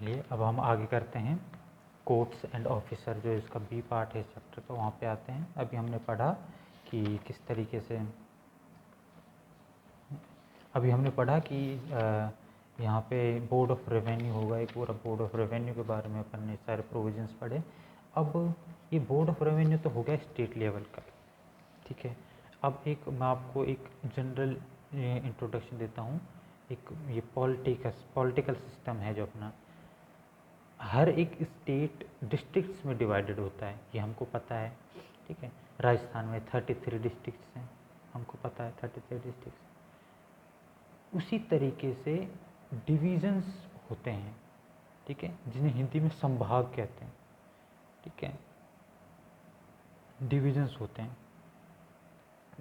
चलिए अब हम आगे करते हैं कोर्ट्स एंड ऑफिसर, जो इसका बी पार्ट है चैप्टर का, वहाँ पे आते हैं। अभी हमने पढ़ा कि किस तरीके से, अभी हमने पढ़ा कि यहाँ पे बोर्ड ऑफ रेवेन्यू होगा, एक पूरा बोर्ड ऑफ रेवेन्यू के बारे में अपन ने सारे प्रोविजंस पढ़े। अब ये बोर्ड ऑफ रेवेन्यू तो हो गया स्टेट लेवल का, ठीक है। अब एक मैं आपको एक जनरल इंट्रोडक्शन देता हूँ। एक ये पॉलिटिकल सिस्टम है जो अपना, हर एक स्टेट डिस्ट्रिक्ट्स में डिवाइडेड होता है, ये हमको पता है, ठीक है। राजस्थान में 33 डिस्ट्रिक्ट्स हैं, हमको पता है 33 डिस्ट्रिक्ट्स। उसी तरीके से डिवीजन्स होते हैं, ठीक है, जिन्हें हिंदी में संभाग कहते हैं, ठीक है। डिवीजन्स होते हैं,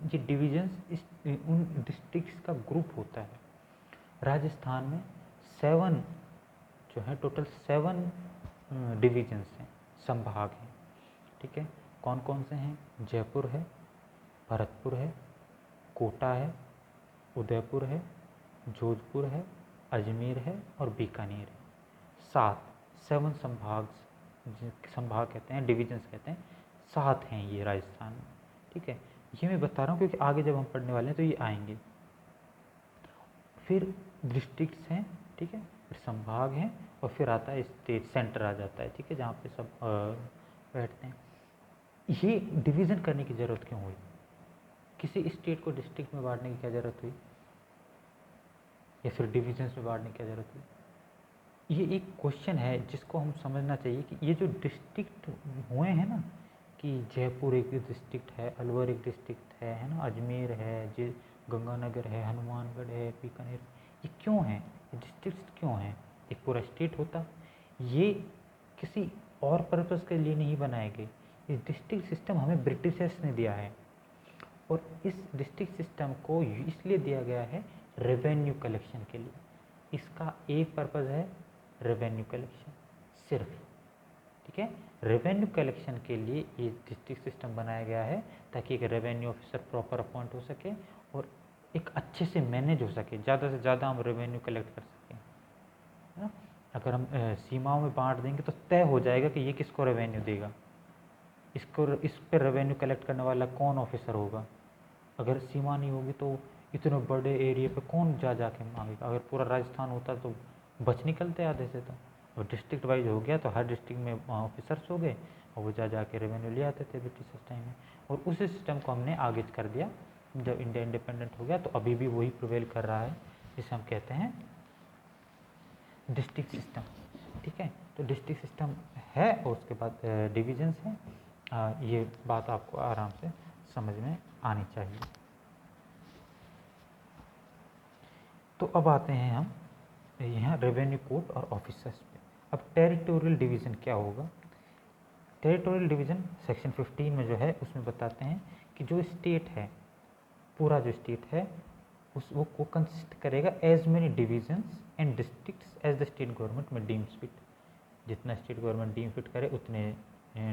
ये डिवीजन्स इस उन डिस्ट्रिक्ट्स का ग्रुप होता है। राजस्थान में 7 जो है, टोटल 7 डिवीजन्स हैं, संभाग हैं, ठीक है। कौन कौन से हैं? जयपुर है, भरतपुर है, कोटा है, उदयपुर है, जोधपुर है, अजमेर है और बीकानेर है। 7 संभाग कहते हैं, डिवीजन्स कहते हैं, 7 हैं ये राजस्थान में, ठीक है। ये मैं बता रहा हूँ क्योंकि आगे जब हम पढ़ने वाले हैं तो ये आएंगे। फिर डिस्ट्रिक्ट्स हैं, ठीक है, फिर संभाग हैं और फिर आता है स्टेट, सेंटर आ जाता है, ठीक है, जहाँ पे सब बैठते हैं। ये डिवीज़न करने की ज़रूरत क्यों हुई? किसी स्टेट को डिस्ट्रिक्ट में बांटने की क्या ज़रूरत हुई, या फिर डिविजन्स में बांटने की क्या ज़रूरत हुई? ये एक क्वेश्चन है जिसको हम समझना चाहिए कि ये जो डिस्ट्रिक्ट हुए हैं ना, कि जयपुर एक डिस्ट्रिक्ट है, अलवर एक डिस्ट्रिक्ट है ना, अजमेर है, जे गंगानगर है, हनुमानगढ़ है, बीकानेर, ये क्यों हैं? ये डिस्ट्रिक्ट क्यों हैं? एक पूरा स्टेट होता। ये किसी और पर्पज़ के लिए नहीं बनाए गए। ये डिस्ट्रिक्ट सिस्टम हमें ब्रिटिशर्स ने दिया है, और इस डिस्ट्रिक्ट सिस्टम को इसलिए दिया गया है रेवेन्यू कलेक्शन के लिए। इसका एक पर्पज़ है रेवेन्यू कलेक्शन सिर्फ, ठीक है। रेवेन्यू कलेक्शन के लिए ये डिस्ट्रिक्ट सिस्टम बनाया गया है, ताकि एक रेवेन्यू ऑफिसर प्रॉपर अपॉइंट हो सके और एक अच्छे से मैनेज हो सके, ज़्यादा से ज़्यादा हम रेवेन्यू कलेक्ट कर सकें, है ना। अगर हम सीमाओं में बांट देंगे तो तय हो जाएगा कि ये किसको रेवेन्यू देगा, इस पर रेवेन्यू कलेक्ट करने वाला कौन ऑफिसर होगा। अगर सीमा नहीं होगी तो इतने बड़े एरिया पे कौन जा के मांगेगा। अगर पूरा राजस्थान होता तो बच निकलते आधे से। तो और डिस्ट्रिक्ट वाइज हो गया तो हर डिस्ट्रिक्ट में ऑफिसर्स हो गए और वो जा के रेवेन्यू ले आते थे ब्रिटिश टाइम में। और उस सिस्टम को हमने आगे कर दिया जब इंडिया इंडिपेंडेंट हो गया, तो अभी भी वही प्रिवेल कर रहा है, जिसे हम कहते हैं डिस्ट्रिक्ट सिस्टम, ठीक है। तो डिस्ट्रिक्ट सिस्टम है और उसके बाद डिविजन्स हैं। ये बात आपको आराम से समझ में आनी चाहिए। तो अब आते हैं हम यहाँ रेवेन्यू कोड और ऑफिसर्स पे। अब टेरिटोरियल डिवीज़न क्या होगा? टेरिटोरियल डिवीज़न सेक्शन 15 में जो है उसमें बताते हैं कि जो स्टेट है, पूरा जो स्टेट है वो कंसिस्ट करेगा as many divisions and districts as the state government में डीम्स फिट। जितना स्टेट गवर्नमेंट डीम फिट करे उतने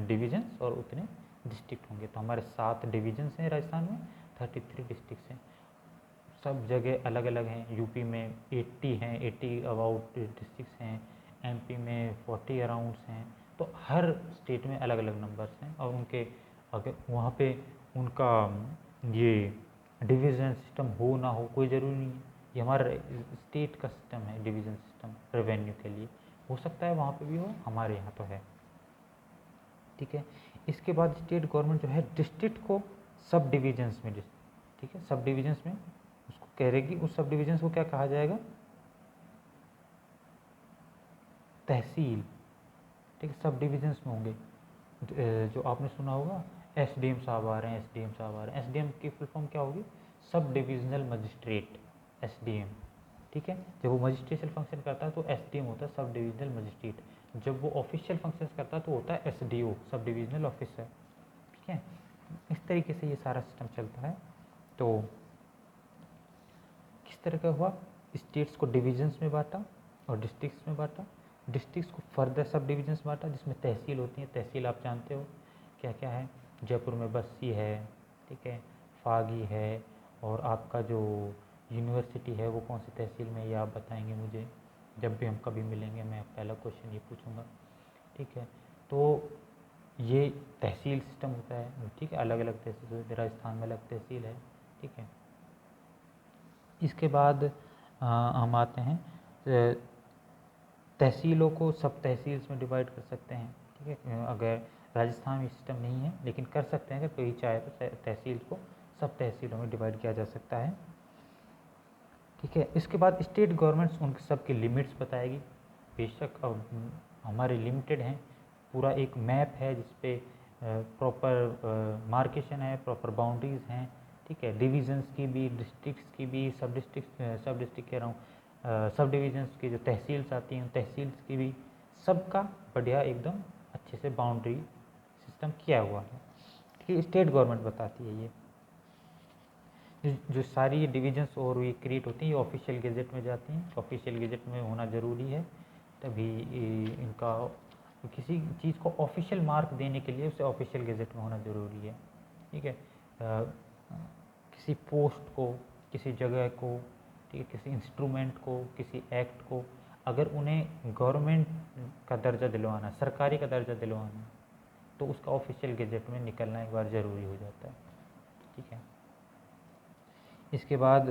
डिविजन्स और उतने डिस्ट्रिक्ट होंगे। तो हमारे 7 डिविजन्स हैं राजस्थान में, 33 डिस्ट्रिक्ट्स हैं, सब जगह अलग अलग हैं। यूपी में 80 हैं, 80 अबाउट डिस्ट्रिक्ट्स हैं, एमपी में 40 अराउंड्स हैं। तो हर स्टेट में अलग अलग नंबर्स हैं, और उनके अगर वहाँ पे उनका ये डिवीज़न सिस्टम हो ना हो कोई ज़रूरी नहीं है। ये हमारा स्टेट का सिस्टम है, डिवीज़न सिस्टम रेवेन्यू के लिए। हो सकता है वहाँ पे भी हो, हमारे यहाँ तो है, ठीक है। इसके बाद स्टेट गवर्नमेंट जो है डिस्ट्रिक्ट को सब डिविजन्स में, ठीक है, सब डिविजन्स में उसको कह रहेगी, उस सब डिविजन्स को क्या कहा जाएगा? तहसील, ठीक है, सब डिविजन्स में होंगे। जो आपने सुना होगा एसडीएम साहब आ रहे हैं, एसडीएम साहब आ रहे हैं, एसडीएम की फुल फॉर्म क्या होगी? सब डिविजनल मजिस्ट्रेट, एसडीएम, ठीक है। जब वो मजिस्ट्रेशन फंक्शन करता है तो एसडीएम होता है, सब डिविजनल मजिस्ट्रेट। जब वो ऑफिशियल फंक्शंस करता है तो होता है एसडीओ, सब डिविजनल ऑफिसर, ठीक है। इस तरीके से ये सारा सिस्टम चलता है। तो किस तरह का हुआ? स्टेट्स को डिविजन्स में बांटा और डिस्ट्रिक्ट्स में बांटा, डिस्ट्रिक्ट्स को फर्दर सब डिविजन्स बांटा, जिसमें तहसील होती है। तहसील आप जानते हो क्या क्या है? जयपुर में बस्सी है, ठीक है, फागी है, और आपका जो यूनिवर्सिटी है वो कौन सी तहसील में, ये आप बताएंगे मुझे। जब भी हम कभी मिलेंगे मैं पहला क्वेश्चन ये पूछूंगा, ठीक है। तो ये तहसील सिस्टम होता है, ठीक है, अलग अलग तहसील, राजस्थान में अलग तहसील है, ठीक है। इसके बाद हम आते हैं तहसीलों को सब तहसील्स में डिवाइड कर सकते हैं, ठीक है। अगर राजस्थान में सिस्टम नहीं है लेकिन कर सकते हैं, अगर कोई चाहे तो तहसील को सब तहसीलों में डिवाइड किया जा सकता है, ठीक है। इसके बाद स्टेट गवर्नमेंट्स उनके सबके लिमिट्स बताएगी। बेशक अब हमारे लिमिटेड हैं, पूरा एक मैप है जिसपे प्रॉपर मार्केशन है, प्रॉपर बाउंड्रीज हैं, ठीक है। डिविजन्स की भी, डिस्ट्रिक्ट्स की भी, सब डिस्ट्रिक्ट कह रहा हूँ, सब डिविजन्स की जो तहसील्स आती हैं तहसील्स की भी, सबका बढ़िया एकदम अच्छे से बाउंड्री सिस्टम किया हुआ है, ठीक है। स्टेट गवर्नमेंट बताती है ये जो सारी ये डिविजन्स और ये क्रिएट होती हैं, ये ऑफिशियल गेजेट में जाती हैं। ऑफिशियल गेजेट में होना ज़रूरी है, तभी इनका किसी चीज़ को ऑफिशियल मार्क देने के लिए उसे ऑफिशियल गेजेट में होना ज़रूरी है, ठीक है। किसी पोस्ट को, किसी जगह को, ठीक है, किसी इंस्ट्रूमेंट को, किसी एक्ट को अगर उन्हें गवर्नमेंट का दर्जा दिलवाना, सरकारी का दर्जा दिलवाना, तो उसका ऑफिशियल गेजेट में निकलना एक बार ज़रूरी हो जाता है, ठीक है। इसके बाद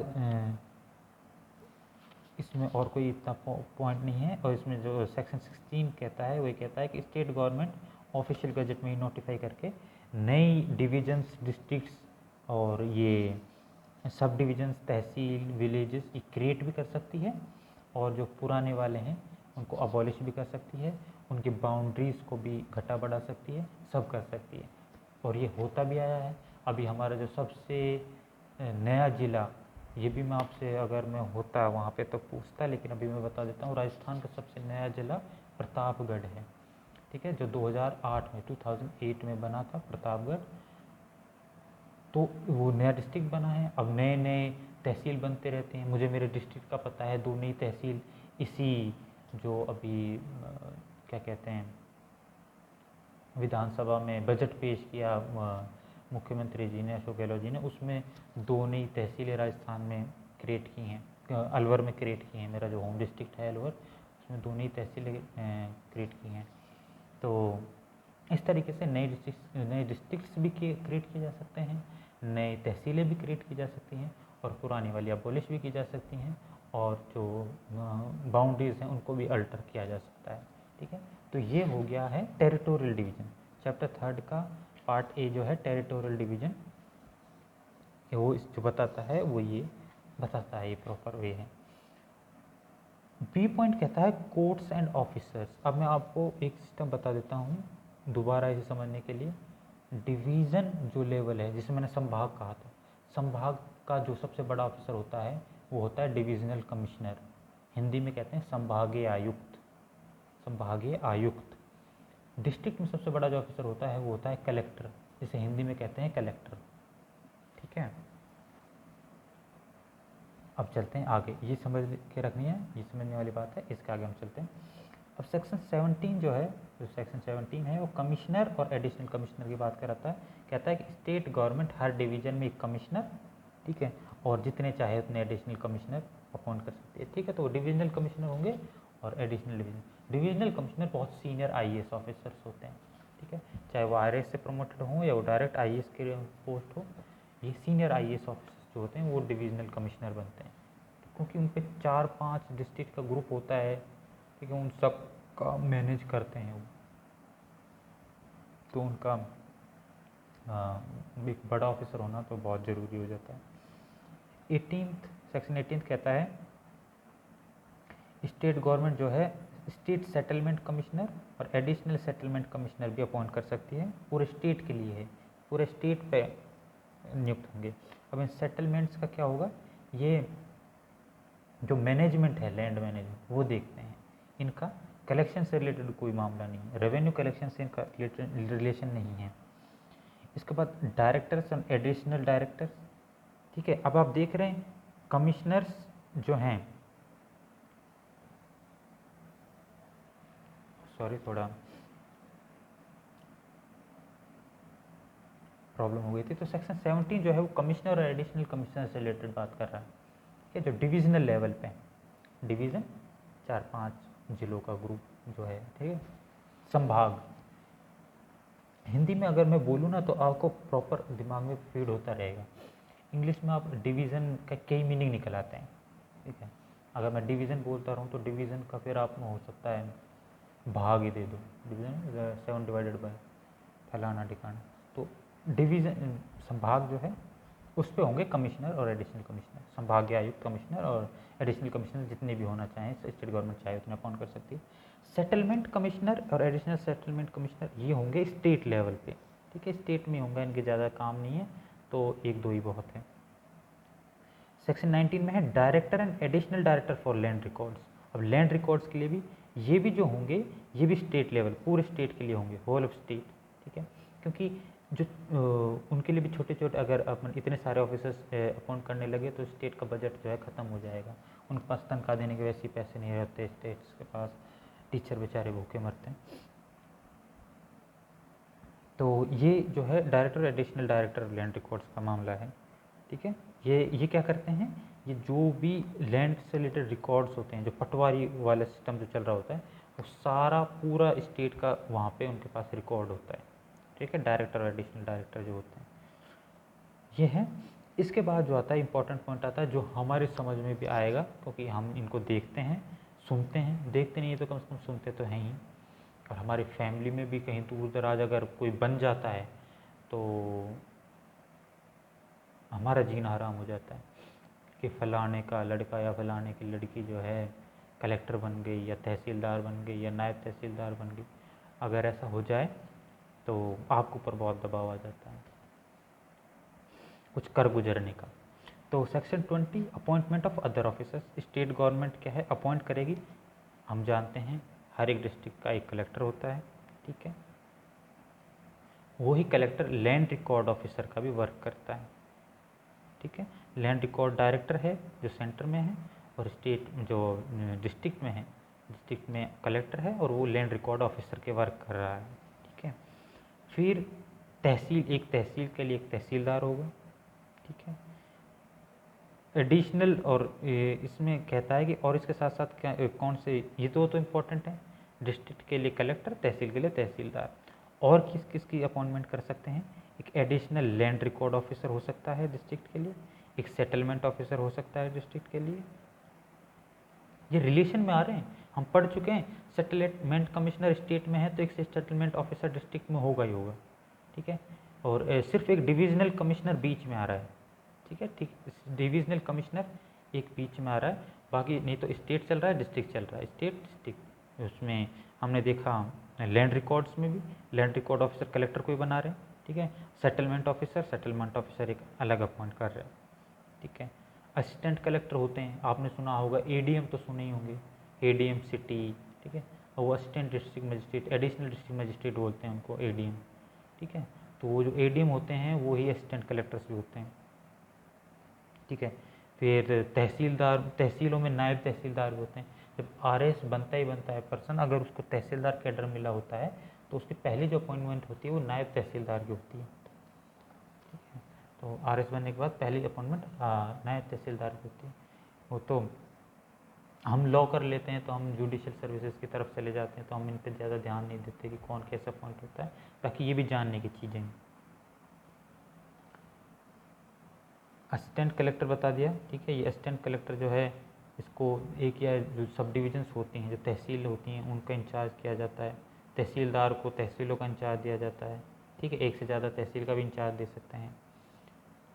इसमें और कोई इतना पॉइंट नहीं है, और इसमें जो सेक्शन 16 कहता है वो ये कहता है कि स्टेट गवर्नमेंट ऑफिशियल गजट में ही नोटिफाई करके नई डिविजन्स, डिस्ट्रिक्ट्स और ये सब डिविजन्स, तहसील, विलेजेस ये क्रिएट भी कर सकती है, और जो पुराने वाले हैं उनको अबॉलिश भी कर सकती है, उनकी बाउंड्रीज़ को भी घटा बढ़ा सकती है, सब कर सकती है। और ये होता भी आया है। अभी हमारा जो सबसे नया ज़िला, ये भी मैं आपसे अगर मैं होता वहाँ पे तो पूछता, लेकिन अभी मैं बता देता हूँ, राजस्थान का सबसे नया ज़िला प्रतापगढ़ है, ठीक है, जो 2008 में बना था प्रतापगढ़। तो वो नया डिस्ट्रिक्ट बना है। अब नए नए तहसील बनते रहते हैं, मुझे मेरे डिस्ट्रिक्ट का पता है, 2 नई तहसील इसी जो अभी क्या कहते हैं विधानसभा में बजट पेश किया मुख्यमंत्री जी ने, अशोक गहलोत जी ने, उसमें 2 नई तहसीलें राजस्थान में क्रिएट की हैं, अलवर में क्रिएट की हैं। मेरा जो होम डिस्ट्रिक्ट है अलवर, उसमें 2 नई तहसीलें क्रिएट की हैं। तो इस तरीके से नए डिस्ट्रिक्ट्स भी क्रिएट किए जा सकते हैं, नई तहसीलें भी क्रिएट की जा सकती हैं, और पुरानी वाली अबॉलिश भी की जा सकती हैं, और जो बाउंड्रीज़ हैं उनको भी अल्टर किया जा सकता है, ठीक है। तो ये हो गया है टेरिटोरियल डिवीज़न। चैप्टर 3 का पार्ट ए जो है टेरिटोरियल डिवीज़न, वो इस जो बताता है वो ये बताता है, ये प्रॉपर वे है। बी पॉइंट कहता है कोर्ट्स एंड ऑफिसर्स। अब मैं आपको एक सिस्टम बता देता हूँ दोबारा इसे समझने के लिए। डिवीज़न जो लेवल है, जिसे मैंने संभाग कहा था, संभाग का जो सबसे बड़ा ऑफिसर होता है वो होता है डिविजनल कमिश्नर, हिंदी में कहते हैं संभागीय आयुक्त। संभागीय आयुक्त। डिस्ट्रिक्ट में सबसे बड़ा जो ऑफिसर होता है वो होता है कलेक्टर, जिसे हिंदी में कहते हैं कलेक्टर, ठीक है। अब चलते हैं आगे, ये समझ के रखनी है, ये समझने वाली बात है, इसके आगे हम चलते हैं। अब सेक्शन 17 जो है, जो सेक्शन 17 है वो कमिश्नर और एडिशनल कमिश्नर की बात कराता है। कहता है कि स्टेट गवर्नमेंट हर डिवीज़न में एक कमिश्नर, ठीक है, और जितने चाहे उतने एडिशनल कमिश्नर अपॉइंट कर सकती है, ठीक है। तो डिविजनल कमिश्नर होंगे और एडिशनल डिविजनल कमिश्नर बहुत सीनियर IAS ऑफिसर्स होते हैं, ठीक है, चाहे वो IRS से प्रमोटेड हों या वो डायरेक्ट IAS के पोस्ट हो, ये सीनियर IAS ऑफिसर्स जो होते हैं वो डिविजनल कमिश्नर बनते हैं, क्योंकि उन पर 4-5 डिस्ट्रिक्ट का ग्रुप होता है, ठीक है, उन सब का मैनेज करते हैं वो, तो उनका एक बड़ा ऑफिसर होना तो बहुत ज़रूरी हो जाता है। 18th सेक्शन 18 कहता है स्टेट गवर्नमेंट जो है स्टेट सेटलमेंट कमिश्नर और एडिशनल सेटलमेंट कमिश्नर भी अपॉइंट कर सकती है, पूरे स्टेट के लिए है, पूरे स्टेट पे नियुक्त होंगे। अब इन सेटलमेंट्स का क्या होगा, ये जो मैनेजमेंट है, लैंड मैनेजमेंट, वो देखते हैं। इनका कलेक्शन से रिलेटेड कोई मामला नहीं है, रेवेन्यू कलेक्शन से इनका रिलेशन नहीं है। इसके बाद डायरेक्टर्स एंड एडिशनल डायरेक्टर्स, ठीक है। अब आप देख रहे हैं कमिश्नर्स जो हैं, सॉरी थोड़ा प्रॉब्लम हो गई थी। तो सेक्शन 17 जो है वो कमिश्नर और एडिशनल कमिश्नर से रिलेटेड बात कर रहा है, ठीक है, जो डिविजनल लेवल पे, डिवीज़न 4-5 जिलों का ग्रुप जो है, ठीक है। संभाग, हिंदी में अगर मैं बोलूँ ना तो आपको प्रॉपर दिमाग में फीड होता रहेगा। इंग्लिश में आप डिवीज़न का कई मीनिंग निकल आते हैं, ठीक है। अगर मैं डिवीज़न बोलता रहूँ तो डिवीज़न का फिर आप में हो सकता है भाग ही दे दो, डिवीज़न 7 डिवाइडेड बाय फलाना ठिकाना। तो डिवीज़न संभाग जो है उस पे होंगे कमिश्नर और एडिशनल कमिश्नर, संभागीय आयुक्त कमिश्नर और एडिशनल कमिश्नर जितने भी होना चाहें स्टेट गवर्नमेंट चाहे उतने अपॉइंट कर सकती है। सेटलमेंट कमिश्नर और एडिशनल सेटलमेंट कमिश्नर ये होंगे स्टेट लेवल पे, ठीक है। स्टेट में होंगे, इनके ज़्यादा काम नहीं है, तो 1-2 ही बहुत है। सेक्शन 19 में है director and additional director for land records. अब लैंड रिकॉर्ड्स के लिए भी ये भी जो होंगे ये भी स्टेट लेवल, पूरे स्टेट के लिए होंगे, होल ऑफ स्टेट, ठीक है। क्योंकि जो उनके लिए भी छोटे छोटे, अगर अपन इतने सारे ऑफिसर्स अपॉइंट करने लगे तो स्टेट का बजट जो है ख़त्म हो जाएगा। उनके पास तनख्वाह देने के वैसे ही पैसे नहीं रहते स्टेट्स के पास, टीचर बेचारे भूखे मरते हैं। तो ये जो है director additional director land records का मामला है, ठीक है। ये क्या करते हैं, ये जो भी लैंड से रिलेटेड रिकॉर्ड्स होते हैं, जो पटवारी वाला सिस्टम जो चल रहा होता है, वो सारा पूरा स्टेट का वहाँ पे उनके पास रिकॉर्ड होता है, ठीक है। डायरेक्टर और एडिशनल डायरेक्टर जो होते हैं ये है। इसके बाद जो आता है इंपॉर्टेंट पॉइंट आता है जो हमारे समझ में भी आएगा, क्योंकि हम इनको देखते हैं, सुनते हैं, देखते नहीं है तो कम से कम सुनते तो हैं ही। और हमारी फैमिली में भी कहीं दूर दराज अगर कोई बन जाता है तो हमारा जीना हराम हो जाता है कि फलाने का लड़का या फलाने की लड़की जो है कलेक्टर बन गई या तहसीलदार बन गई या नायब तहसीलदार बन गई। अगर ऐसा हो जाए तो आपके ऊपर बहुत दबाव आ जाता है कुछ कर गुजरने का। तो section 20 appointment of other officers, state government क्या है अपॉइंट करेगी। हम जानते हैं हर एक डिस्ट्रिक्ट का एक कलेक्टर होता है, ठीक है। वही कलेक्टर लैंड रिकॉर्ड ऑफिसर का भी वर्क करता है, ठीक है। लैंड रिकॉर्ड डायरेक्टर है जो सेंटर में है, और स्टेट जो डिस्ट्रिक्ट में है, डिस्ट्रिक्ट में कलेक्टर है और वो लैंड रिकॉर्ड ऑफिसर के वर्क कर रहा है, ठीक है। फिर तहसील, एक तहसील के लिए एक तहसीलदार होगा, ठीक है। एडिशनल, और इसमें कहता है कि और इसके साथ साथ क्या कौन से, ये तो इम्पोर्टेंट है, डिस्ट्रिक्ट के लिए कलेक्टर, तहसील के लिए तहसीलदार। और किस किस की अपॉइंटमेंट कर सकते हैं, एक एडिशनल लैंड रिकॉर्ड ऑफिसर हो सकता है डिस्ट्रिक्ट के लिए, एक सेटलमेंट ऑफिसर हो सकता है डिस्ट्रिक्ट के लिए। ये रिलेशन में आ रहे हैं, हम पढ़ चुके हैं। सेटलमेंट कमिश्नर स्टेट में है तो एक सेटलमेंट ऑफिसर डिस्ट्रिक्ट में होगा ही होगा, ठीक है। और सिर्फ एक डिविजनल कमिश्नर बीच में आ रहा है, ठीक है, ठीक। डिविजनल कमिश्नर एक बीच में आ रहा है, बाकी नहीं तो स्टेट चल रहा है, डिस्ट्रिक्ट चल रहा है, स्टेट डिस्ट्रिक्ट। उसमें हमने देखा लैंड रिकॉर्ड्स में भी लैंड रिकॉर्ड ऑफिसर कलेक्टर को ही बना रहे हैं, ठीक है। सेटलमेंट ऑफिसर एक अलग अपॉइंट कर रहे हैं, ठीक है। असिस्टेंट कलेक्टर होते हैं, आपने सुना होगा, एडीएम तो सुने ही होंगे, एडीएम सिटी, ठीक है। और वो assistant district magistrate, additional district magistrate बोलते हैं उनको, एडीएम, ठीक है। तो वो जो एडीएम होते हैं वो ही असिस्टेंट कलेक्टर्स भी होते हैं, ठीक है। फिर तहसीलदार, तहसीलों में नायब तहसीलदार भी होते हैं। जब आरएस बनता ही बनता है पर्सन, अगर उसको तहसीलदार कैडर मिला होता है तो उसकी पहली जो अपॉइंटमेंट होती है वो नायब तहसीलदार की होती है, ठीक है। तो आरएस बनने के बाद पहली अपॉइंटमेंट नायब तहसीलदार की होती है। वो तो हम लॉ कर लेते हैं तो हम जुडिशियल सर्विसेज की तरफ चले जाते हैं, तो हम इन पर ज़्यादा ध्यान नहीं देते कि कौन कैसे अपॉइंट होता है, ताकि ये भी जानने की चीज़ें हैं। असिस्टेंट कलेक्टर बता दिया, ठीक है। ये असिस्टेंट कलेक्टर जो है इसको एक या जो सब डिविजन्स होती हैं, जो तहसील होती हैं, उनका इंचार्ज किया जाता है। तहसीलदार को तहसीलों का इंचार्ज दिया जाता है, ठीक है। एक से ज़्यादा तहसील का भी इंचार्ज दे सकते हैं,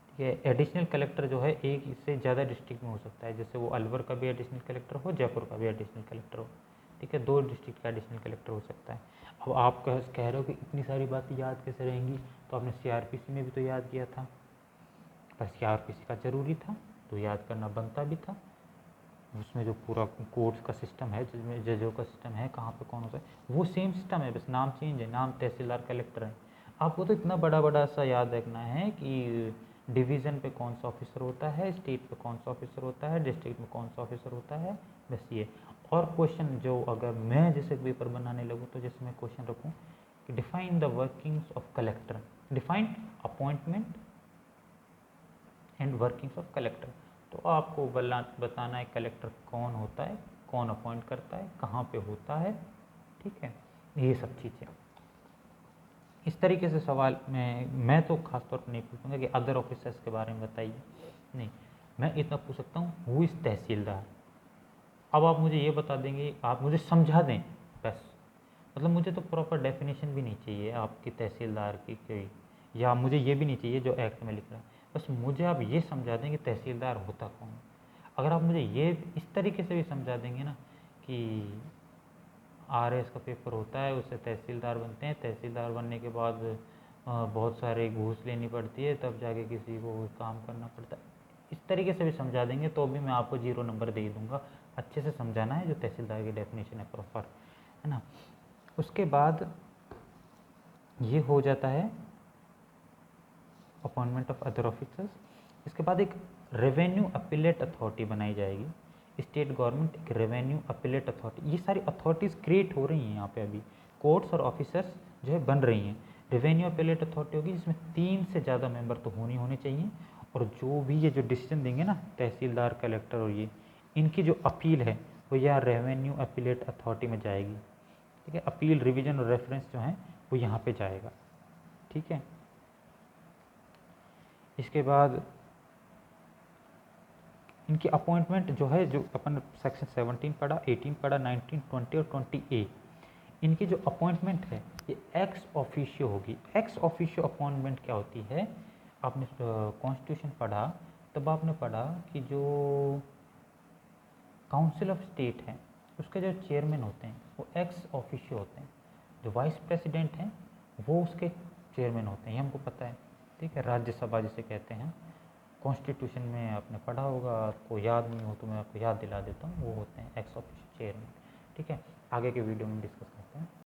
ठीक है। एडिशनल कलेक्टर जो है एक से ज़्यादा डिस्ट्रिक्ट में हो सकता है, जैसे वो अलवर का भी एडिशनल कलेक्टर हो, जयपुर का भी एडिशनल कलेक्टर हो, ठीक है। 2 डिस्ट्रिक्ट का एडिशनल कलेक्टर हो सकता है। अब आप कह रहे हो कि इतनी सारी बातें याद कैसे रहेंगी, तो आपने सीआरपीसी में भी तो याद किया था, पर सीआरपीसी का ज़रूरी था तो याद करना बनता भी था। उसमें जो पूरा कोर्ट्स का सिस्टम है, जिसमें जजों का सिस्टम है, कहाँ पे कौन होता है, वो सेम सिस्टम है, बस नाम चेंज है, नाम तहसीलदार कलेक्टर है। आपको तो इतना बड़ा बड़ा सा याद रखना है कि डिवीज़न पे कौन सा ऑफिसर होता है, स्टेट पे कौन सा ऑफिसर होता है, डिस्ट्रिक्ट में कौन सा ऑफिसर होता है, बस ये। और क्वेश्चन जो अगर मैं जैसे पेपर बनाने लगूँ तो जैसे मैं क्वेश्चन रखूँ कि define the workings of collector, define appointment and workings of collector, तो आपको बताना है कलेक्टर कौन होता है, कौन अपॉइंट करता है, कहाँ पे होता है, ठीक है, ये सब चीज़ें। इस तरीके से सवाल मैं तो खास तौर पर नहीं पूछूंगा कि अदर ऑफिसर्स के बारे में बताइए, नहीं, मैं इतना पूछ सकता हूँ हु इज़ तहसीलदार। अब आप मुझे ये बता देंगे, आप मुझे समझा दें बस, मतलब मुझे तो प्रॉपर डेफिनेशन भी नहीं चाहिए आपकी तहसीलदार की कोई, या मुझे ये भी नहीं चाहिए जो एक्ट में लिख रहा है, बस मुझे आप ये समझा दें कि तहसीलदार होता कौन है। अगर आप मुझे ये इस तरीके से भी समझा देंगे ना कि आरएस का पेपर होता है, उससे तहसीलदार बनते हैं, तहसीलदार बनने के बाद बहुत सारे घूस लेनी पड़ती है, तब जाके किसी को काम करना पड़ता है, इस तरीके से भी समझा देंगे तो भी मैं आपको 0 नंबर दे दूंगा। अच्छे से समझाना है जो तहसीलदार की डेफिनेशन है प्रॉपर, है ना। उसके बाद ये हो जाता है अपॉइंटमेंट ऑफ अदर ऑफिसर्स। इसके बाद एक रेवेन्यू अपीलेट अथॉरिटी बनाई जाएगी, स्टेट गवर्नमेंट एक रेवेन्यू अपीलेट अथॉरिटी, ये सारी अथॉरिटीज़ क्रिएट हो रही हैं यहाँ पे अभी, कोर्ट्स और ऑफिसर्स जो है बन रही हैं। रेवेन्यू अपीलेट अथॉरिटी होगी जिसमें 3 से ज़्यादा मेंबर तो होने चाहिए, और जो भी ये जो डिसीजन देंगे ना तहसीलदार, कलेक्टर और ये, इनकी जो अपील है वो यहाँ रेवेन्यू अपीलेट अथॉरिटी में जाएगी, ठीक है। अपील, रिवीजन और रेफरेंस जो है वो यहाँ पे जाएगा, ठीक है। इसके बाद इनकी अपॉइंटमेंट जो है, जो अपन सेक्शन 17 पढ़ा, 18 पढ़ा, 19, 20 और 20A, इनकी जो अपॉइंटमेंट है ये एक्स ऑफिशियो होगी। एक्स ऑफिशियो अपॉइंटमेंट क्या होती है, आपने कॉन्स्टिट्यूशन पढ़ा तब आपने पढ़ा कि जो काउंसिल ऑफ स्टेट है उसके जो चेयरमैन होते हैं वो एक्स ऑफिशियो होते हैं, जो वाइस प्रेसिडेंट हैं वो उसके चेयरमैन होते हैं, ये हमको पता है, ठीक है। राज्यसभा जिसे कहते हैं, कॉन्स्टिट्यूशन में आपने पढ़ा होगा, आपको याद नहीं हो तो मैं आपको याद दिला देता हूँ, वो होते हैं एक्स ऑफिशियो चेयरमैन, ठीक है। आगे के वीडियो में डिस्कस